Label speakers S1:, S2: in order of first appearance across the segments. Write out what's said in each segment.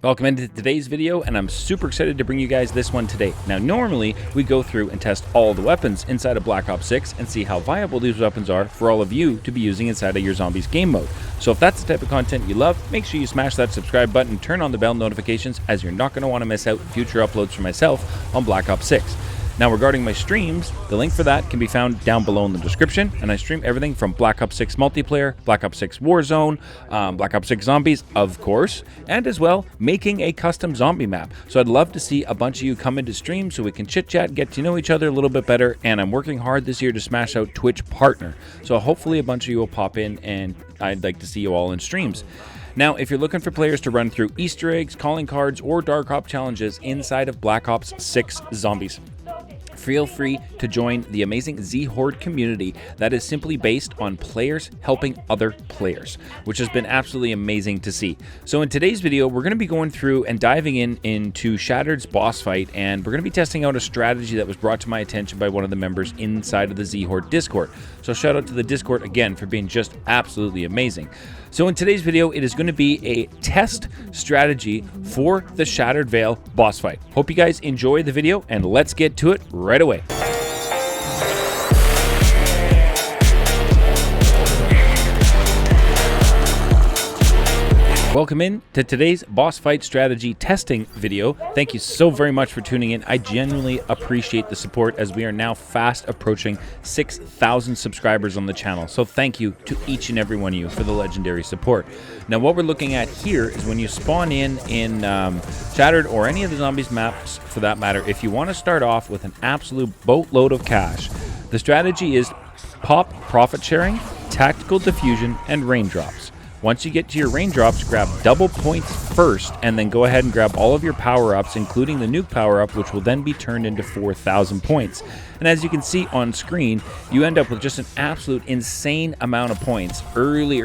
S1: Welcome into today's video, and I'm super excited to bring you guys this one today. Now, normally we go through and test all the weapons inside of Black Ops 6 and see how viable these weapons are for all of you to be using inside of your zombies game mode. So if that's the type of content you love, make sure you smash that subscribe button and turn on the bell notifications, as you're not going to want to miss out future uploads from myself on Black Ops 6. Now, regarding my streams, the link for that can be found down below in the description, and I stream everything from Black Ops 6 multiplayer, Black Ops 6 Warzone, Black Ops 6 Zombies, of course, and as well, making a custom zombie map. So I'd love to see a bunch of you come into stream so we can chit-chat, get to know each other a little bit better, and I'm working hard this year to smash out Twitch Partner. So hopefully a bunch of you will pop in, and I'd like to see you all in streams. Now, if you're looking for players to run through Easter eggs, calling cards, or Dark Op challenges inside of Black Ops 6 Zombies, feel free to join the amazing Zhorde community that is simply based on players helping other players, which has been absolutely amazing to see. So in today's video, we're going to be going through and diving into Shattered's boss fight, and we're going to be testing out a strategy that was brought to my attention by one of the members inside of the Zhorde Discord. So shout out to the Discord again for being just absolutely amazing. So in today's video, it is going to be a test strategy for the Shattered Veil boss fight. Hope you guys enjoy the video, and let's get to it right away. Welcome in to today's boss fight strategy testing video. Thank you so very much for tuning in. I genuinely appreciate the support, as we are now fast approaching 6,000 subscribers on the channel. So thank you to each and every one of you for the legendary support. Now, what we're looking at here is when you spawn in Shattered, or any of the zombies maps for that matter, if you want to start off with an absolute boatload of cash, the strategy is pop profit sharing, tactical diffusion, and raindrops. Once you get to your raindrops, grab double points first, and then go ahead and grab all of your power-ups, including the nuke power-up, which will then be turned into 4,000 points. And as you can see on screen, you end up with just an absolute insane amount of points early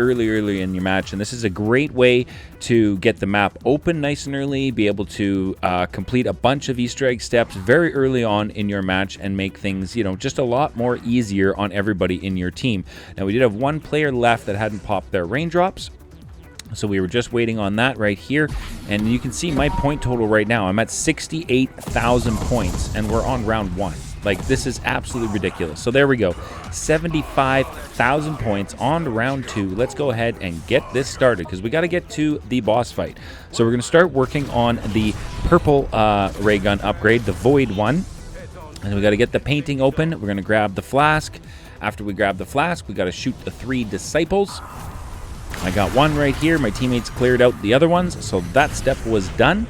S1: in your match. And this is a great way to get the map open nice and early, be able to complete a bunch of Easter egg steps very early on in your match, and make things, just a lot more easier on everybody in your team. Now, we did have one player left that hadn't popped their raindrops, so we were just waiting on that right here, and you can see my point total right now. I'm at 68,000 points, and we're on round 1. Like, this is absolutely ridiculous. So there we go, 75,000 points on to round 2. Let's go ahead and get this started, because we got to get to the boss fight. So we're going to start working on the purple raygun upgrade, the void one, and we got to get the painting open. We're going to grab the flask. After we grab the flask, we got to shoot the 3 disciples. I got one right here. My teammates cleared out the other ones, so that step was done.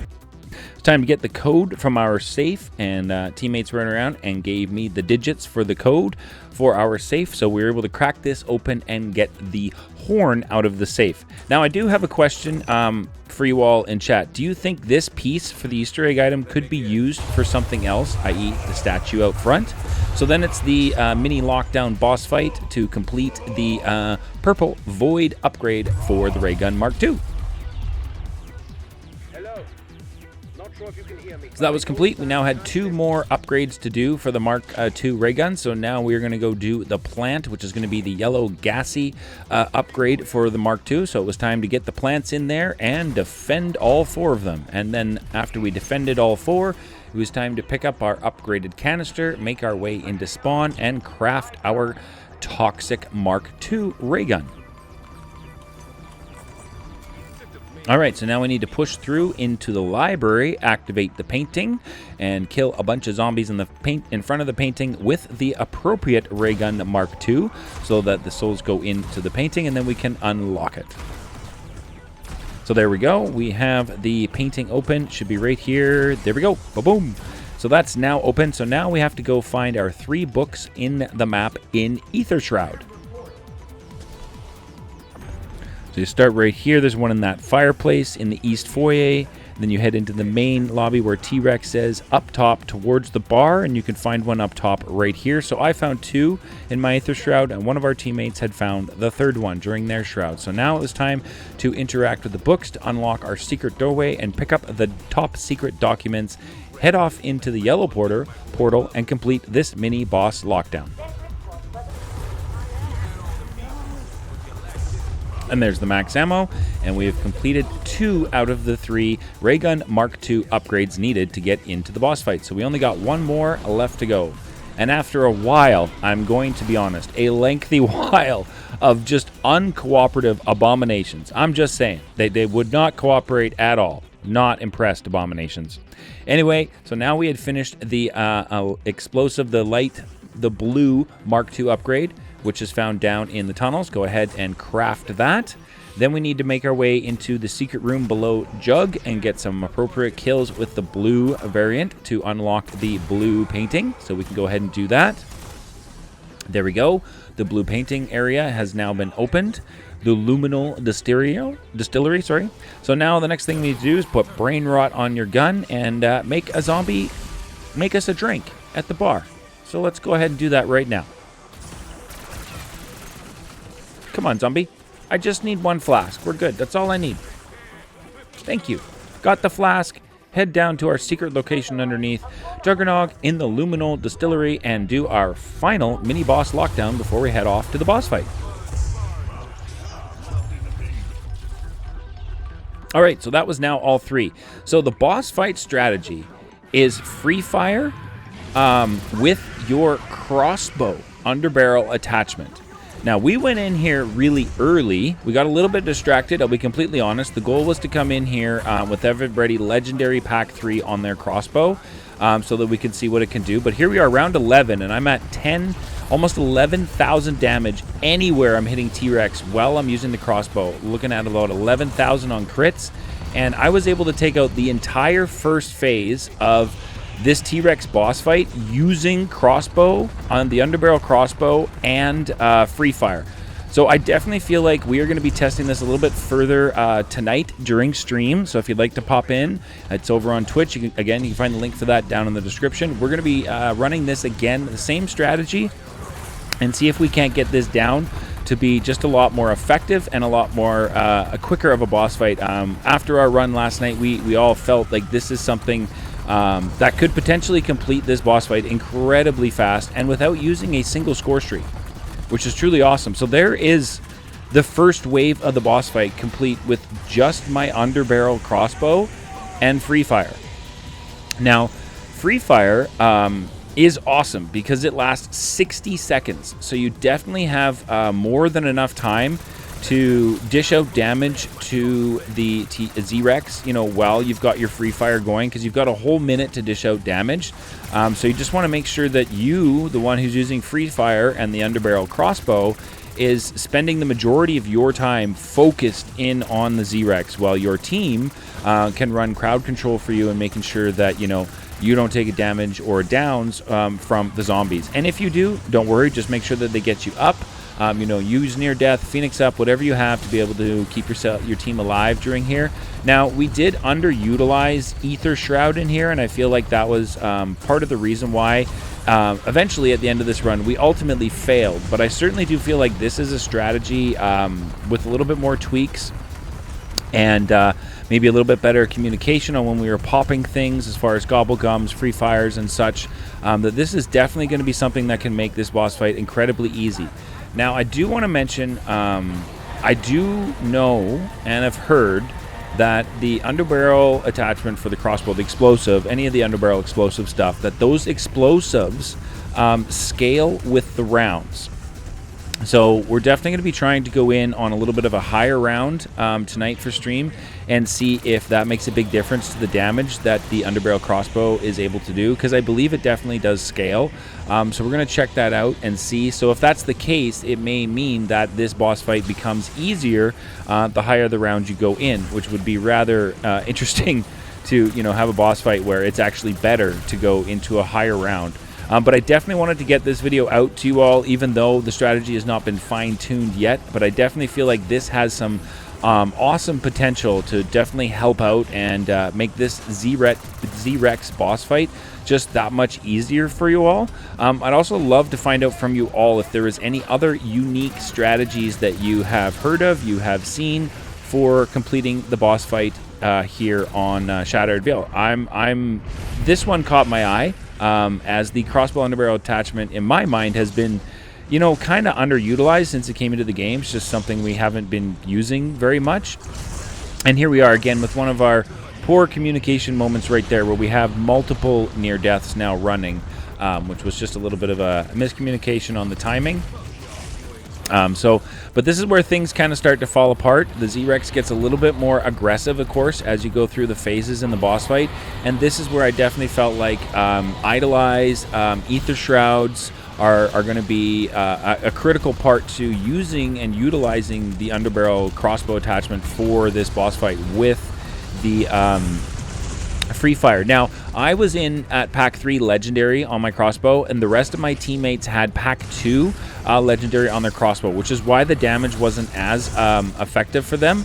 S1: It's time to get the code from our safe, and teammates ran around and gave me the digits for the code for our safe, so we were able to crack this open and get the horn out of the safe. Now, I do have a question for you all in chat. Do you think this piece for the Easter egg item could be used for something else, i.e. the statue out front? So then it's the mini lockdown boss fight to complete the purple void upgrade for the raygun Mark II. So that was complete. We now had 2 more upgrades to do for the Mark II raygun. So now we're going to go do the plant, which is going to be the yellow gassy upgrade for the Mark II. So it was time to get the plants in there and defend all 4 of them. And then after we defended all 4, it was time to pick up our upgraded canister, make our way into spawn, and craft our toxic Mark II raygun. All right, so now we need to push through into the library, activate the painting, and kill a bunch of zombies in front of the painting with the appropriate raygun Mark II, so that the souls go into the painting, and then we can unlock it. So there we go. We have the painting open. Should be right here. There we go. Boom. So that's now open. So now we have to go find our 3 books in the map in Ether Shroud. So you start right here. There's one in that fireplace in the east foyer. Then you head into the main lobby where T-Rex says up top towards the bar, and you can find one up top right here. So I found 2 in my Aether Shroud, and one of our teammates had found the 3rd one during their shroud. So now it was time to interact with the books to unlock our secret doorway and pick up the top secret documents, head off into the yellow portal, and complete this mini boss lockdown. And there's the max ammo, and we have completed 2 out of the 3 raygun Mark II upgrades needed to get into the boss fight. So we only got 1 more left to go. And after a while, I'm going to be honest, a lengthy while of just uncooperative abominations. I'm just saying, they would not cooperate at all. Not impressed, abominations. Anyway, so now we had finished the explosive, the blue Mark II upgrade, which is found down in the tunnels. Go ahead and craft that. Then we need to make our way into the secret room below Jug and get some appropriate kills with the blue variant to unlock the blue painting. So we can go ahead and do that. There we go. The blue painting area has now been opened. The luminal distillery, sorry. So now the next thing we need to do is put brain rot on your gun and make a zombie make us a drink at the bar. So let's go ahead and do that right now. Come on, zombie. I just need 1 flask. We're good. That's all I need. Thank you. Got the flask. Head down to our secret location underneath Juggernog in the Luminal Distillery and do our final mini-boss lockdown before we head off to the boss fight. All right, so that was now all 3. So the boss fight strategy is free fire with your crossbow underbarrel attachment. Now, we went in here really early. We got a little bit distracted, I'll be completely honest. The goal was to come in here with everybody Legendary Pack 3 on their crossbow so that we could see what it can do. But here we are, round 11, and I'm at 10, almost 11,000 damage anywhere I'm hitting T-Rex while I'm using the crossbow. Looking at about 11,000 on crits. And I was able to take out the entire first phase of this T-Rex boss fight using crossbow on the underbarrel crossbow and free fire. So I definitely feel like we are going to be testing this a little bit further tonight during stream. So if you'd like to pop in, it's over on Twitch. You can find the link for that down in the description. We're going to be running this again, the same strategy, and see if we can't get this down to be just a lot more effective and a lot more quicker of a boss fight. After our run last night, we all felt like this is something that could potentially complete this boss fight incredibly fast and without using a single score streak, which is truly awesome. So there is the first wave of the boss fight complete with just my underbarrel crossbow and free fire. Now, free fire is awesome because it lasts 60 seconds. So you definitely have more than enough time to dish out damage to the Z-Rex, while you've got your free fire going, because you've got a whole minute to dish out damage. So you just want to make sure that you, the one who's using free fire and the underbarrel crossbow, is spending the majority of your time focused in on the Z-Rex, while your team can run crowd control for you and making sure that, you don't take a damage or downs from the zombies. And if you do, don't worry, just make sure that they get you up. Use near death, Phoenix up, whatever you have to be able to keep your team alive during here. Now, we did underutilize Ether Shroud in here, and I feel like that was part of the reason why eventually at the end of this run we ultimately failed. But I certainly do feel like this is a strategy with a little bit more tweaks and maybe a little bit better communication on when we were popping things as far as gobble gums, free fires, and such, that this is definitely going to be something that can make this boss fight incredibly easy. Now, I do want to mention, I do know and have heard that the underbarrel attachment for the crossbow, the explosive, any of the underbarrel explosive stuff, that those explosives scale with the rounds. So we're definitely going to be trying to go in on a little bit of a higher round tonight for stream and see if that makes a big difference to the damage that the underbarrel crossbow is able to do, because I believe it definitely does scale. So we're going to check that out and see. So if that's the case, it may mean that this boss fight becomes easier the higher the round you go in, which would be rather interesting to have a boss fight where it's actually better to go into a higher round. But I definitely wanted to get this video out to you all, even though the strategy has not been fine-tuned yet. But I definitely feel like this has some awesome potential to definitely help out and make this Z-Rex boss fight just that much easier for you all. I'd also love to find out from you all if there is any other unique strategies that you have heard of, you have seen for completing the boss fight here on Shattered Veil. This one caught my eye. As the crossbow underbarrel attachment in my mind has been you know, kind of underutilized since it came into the game. It's just something we haven't been using very much. And here we are again with one of our poor communication moments right there, where we have multiple near deaths now running, which was just a little bit of a miscommunication on the timing. But this is where things kind of start to fall apart. The Z-Rex gets a little bit more aggressive, of course, as you go through the phases in the boss fight. And this is where I definitely felt like Idolize, Ether Shrouds are going to be a critical part to using and utilizing the underbarrel crossbow attachment for this boss fight with the free fire. Now, I was in at pack 3 legendary on my crossbow, and the rest of my teammates had pack 2 legendary on their crossbow, which is why the damage wasn't as effective for them.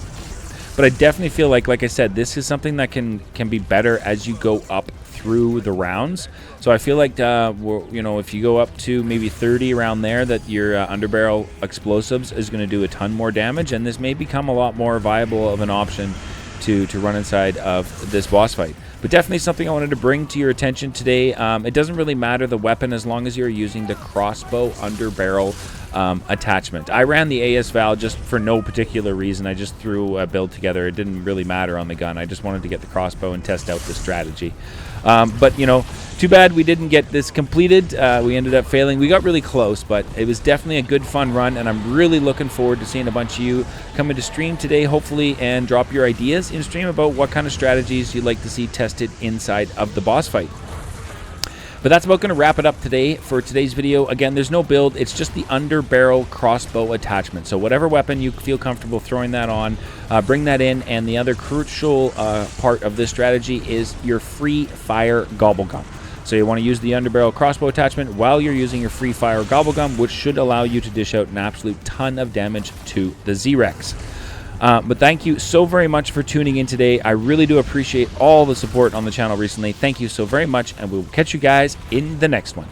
S1: But I definitely feel like I said, this is something that can be better as you go up through the rounds. So I feel like you know, if you go up to maybe 30 around there, that your underbarrel explosives is going to do a ton more damage, and this may become a lot more viable of an option to run inside of this boss fight. But definitely something I wanted to bring to your attention today. It doesn't really matter the weapon as long as you're using the crossbow underbarrel attachment. I ran the AS Val just for no particular reason. I just threw a build together. It didn't really matter on the gun. I just wanted to get the crossbow and test out the strategy. But, you know, too bad we didn't get this completed. We ended up failing. We got really close, but it was definitely a good, fun run, and I'm really looking forward to seeing a bunch of you come into stream today, hopefully, and drop your ideas in stream about what kind of strategies you'd like to see tested inside of the boss fight. But that's about going to wrap it up today for today's video. Again, there's no build. It's just the underbarrel crossbow attachment. So whatever weapon you feel comfortable throwing that on, bring that in. And the other crucial part of this strategy is your free fire gobble gum. So you want to use the underbarrel crossbow attachment while you're using your free fire gobble gum, which should allow you to dish out an absolute ton of damage to the Z-Rex. But thank you so very much for tuning in today. I really do appreciate all the support on the channel recently. Thank you so very much, and we'll catch you guys in the next one.